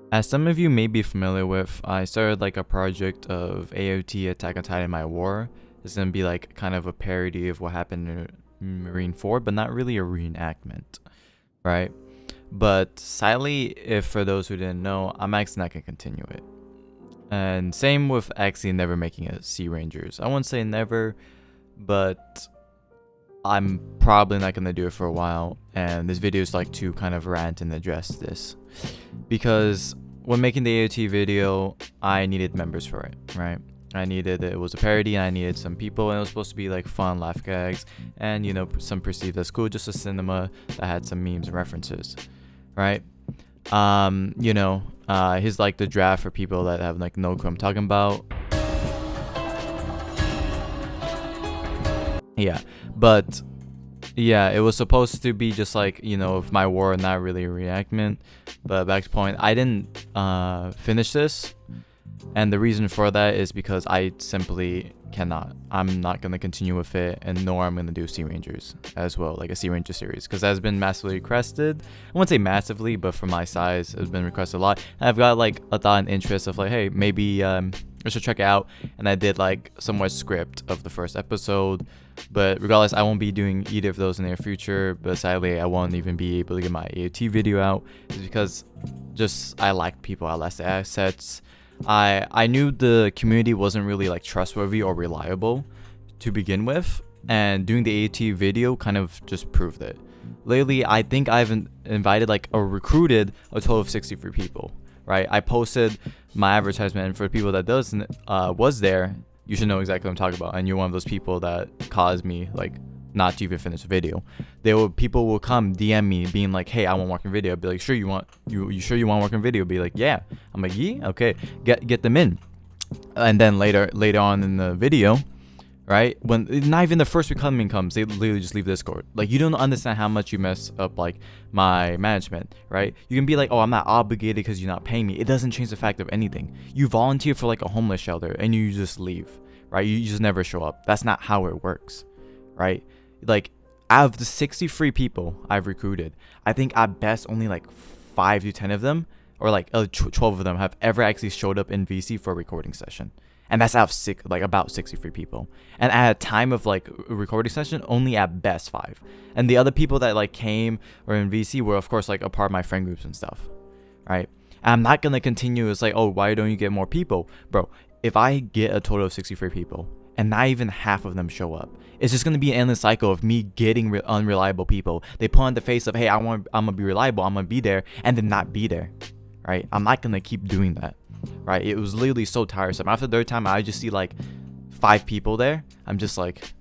As some of you may be familiar with, I started like a project of AOT Attack on Titan My War. It's gonna be like kind of a parody of what happened in Marine 4, but not really a reenactment, right? But sadly, if for those who didn't know, I'm actually not gonna continue it. And same with actually never making a Sea Rangers. I won't say never, but I'm probably not gonna do it for a while. And this video is like to kind of rant and address this. Because when making the AOT video, I needed members for it, right? It was a parody and I needed some people, and it was supposed to be like fun laugh gags and, you know, some perceived as cool, just a cinema that had some memes and references, right? Here's like the draft for people that have like no clue I'm talking about. Yeah, but yeah, it was supposed to be just like, you know, of my war, not really a reenactment. But back to point, I didn't finish this, and the reason for that is because I simply cannot. I'm not gonna continue with it, and nor I'm gonna do Sea Rangers as well, like a Sea Ranger series, because that's been massively requested. I won't say massively, but for my size, it's been requested a lot. And I've got like a thought and interest of like, hey, maybe I should check it out. And I did like somewhat script of the first episode, but regardless, I won't be doing either of those in the near future. But sadly, I won't even be able to get my AOT video out, is because just I lacked people, I lacked the assets. I knew the community wasn't really like trustworthy or reliable to begin with, and doing the AOT video kind of just proved it. Lately, I think I've invited like or recruited a total of 63 people. Right, I posted my advertisement, and for people that doesn't was there, you should know exactly what I'm talking about, and you're one of those people that caused me like not to even finish the video. People will come DM me being like, hey, I want to work in video. I'd be like, sure, you sure you want to work in video? Be like, yeah. I'm like, yeah, okay, get them in. And then later on in the video, right, when not even the first incoming comes, they literally just leave Discord. Like, you don't understand how much you mess up like my management, right? You can be like, oh, I'm not obligated because you're not paying me. It doesn't change the fact of anything. You volunteer for like a homeless shelter and you just leave, right? You just never show up. That's not how it works, right? Like, out of the 63 people I've recruited, I think at best only like 5 to 10 of them, or like 12 of them, have ever actually showed up in VC for a recording session. And that's out of about 63 people. And at a time of like a recording session, only at best 5. And the other people that like came or in VC were of course like a part of my friend groups and stuff, right? And I'm not gonna continue. It's like, oh, why don't you get more people, bro? If I get a total of 63 people and not even half of them show up, it's just gonna be an endless cycle of me getting unreliable people. They put on the face of, hey, I'm gonna be reliable, I'm gonna be there, and then not be there, right? I'm not gonna keep doing that. Right, it was literally so tiresome. After the third time, I just see like 5 people there. I'm just like,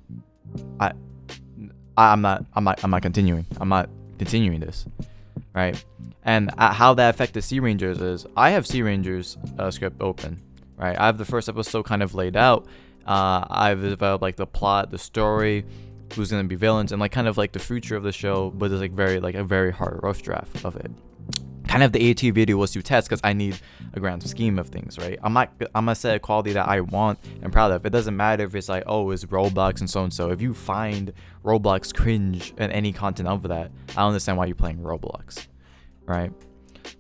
I'm not continuing. I'm not continuing this, right? And how that affected Sea Rangers is, I have Sea Rangers script open, right? I have the first episode kind of laid out. I've developed like the plot, the story, who's gonna be villains, and like kind of like the future of the show. But there's like a very hard rough draft of it. Kind of the AT video was to test because I need a grand scheme of things, right? I'm gonna set a quality that I want and proud of. It doesn't matter if it's like, oh, it's Roblox and so and so. If you find Roblox cringe and any content of that, I don't understand why you're playing Roblox, right?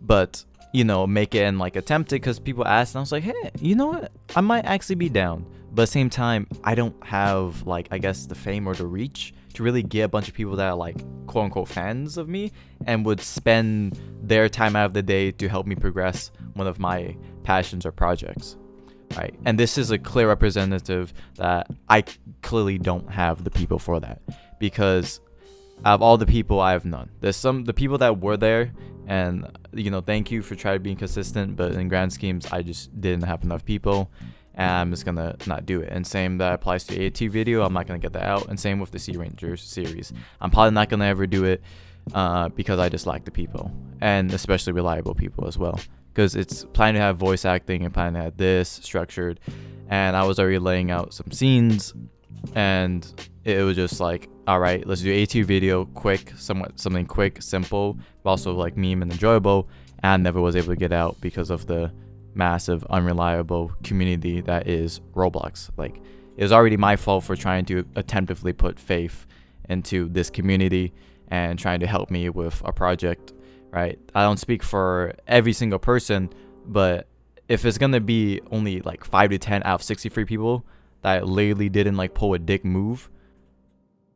But, you know, make it and like attempt it because people asked, and I was like, hey, you know what? I might actually be down. But at the same time, I don't have like, I guess, the fame or the reach to really get a bunch of people that are like quote unquote fans of me and would spend their time out of the day to help me progress one of my passions or projects, right? And this is a clear representative that I clearly don't have the people for that, because out of all the people, I have none. There's the people that were there, and you know, thank you for trying to be consistent, but in grand schemes, I just didn't have enough people. And I'm just gonna not do it. And same that applies to AT video. I'm not gonna get that out. And same with the Sea Rangers series. I'm probably not gonna ever do it because I just lack the people, and especially reliable people as well. Because it's planning to have voice acting and planning to have this structured, and I was already laying out some scenes, and it was just like, all right, let's do AT video, quick, something quick, simple, but also like meme and enjoyable. And I never was able to get out because of the massive unreliable community that is Roblox. Like, it was already my fault for trying to attemptively put faith into this community and trying to help me with a project, right? I don't speak for every single person, but if it's gonna be only like 5 to 10 out of 63 people that literally didn't like pull a dick move,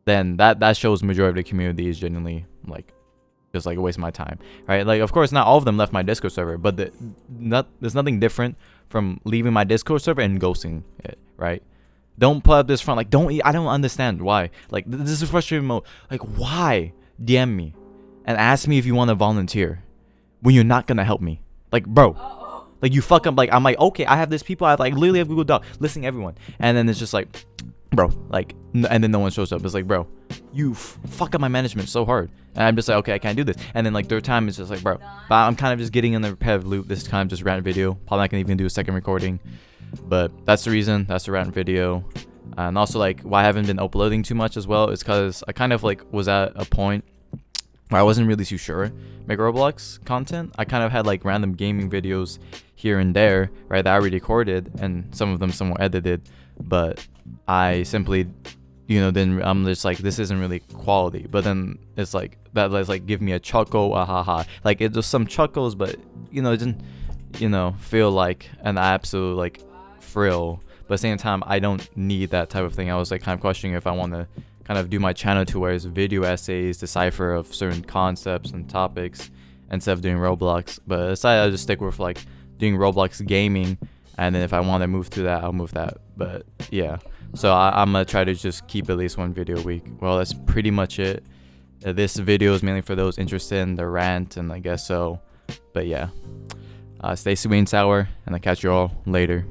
then that shows majority of the community is genuinely like just like a waste of my time, right? Like, of course, not all of them left my Discord server, but there's nothing different from leaving my Discord server and ghosting it, right? Don't put up this front, like, I don't understand why. Like, this is frustrating mode. Like, why DM me and ask me if you want to volunteer when you're not gonna help me? Like, bro, like, you fuck up. Like, I'm like, okay, I have this people, I like literally have Google Doc listing everyone, and then it's just like, bro, like, and then no one shows up. It's like, bro, you fuck up my management so hard, and I'm just like, okay, I can't do this. And then like third time, it's just like, bro, but I'm kind of just getting in the repetitive loop. This time, just rant video. Probably not gonna even do a second recording, but that's the reason. That's the rant video. And also, like, why I haven't been uploading too much as well is because I kind of like was at a point where I wasn't really too sure make Roblox content. I kind of had like random gaming videos here and there, right, that I already recorded, and some of them somewhat edited, but I simply, then I'm just like, this isn't really quality. But then it's like that, like, give me a chuckle, haha. Like, it was some chuckles, but it didn't, feel like an absolute like thrill. But at the same time, I don't need that type of thing. I was like kind of questioning if I want to kind of do my channel to where it's video essays, decipher of certain concepts and topics instead of doing Roblox. But I decided I'll just stick with like doing Roblox gaming, and then if I want to move to that, I'll move that. But yeah, so I'm gonna try to just keep at least one video a week. Well, that's pretty much it. This video is mainly for those interested in the rant, and I guess so. But yeah, stay sweet and sour, and I'll catch you all later.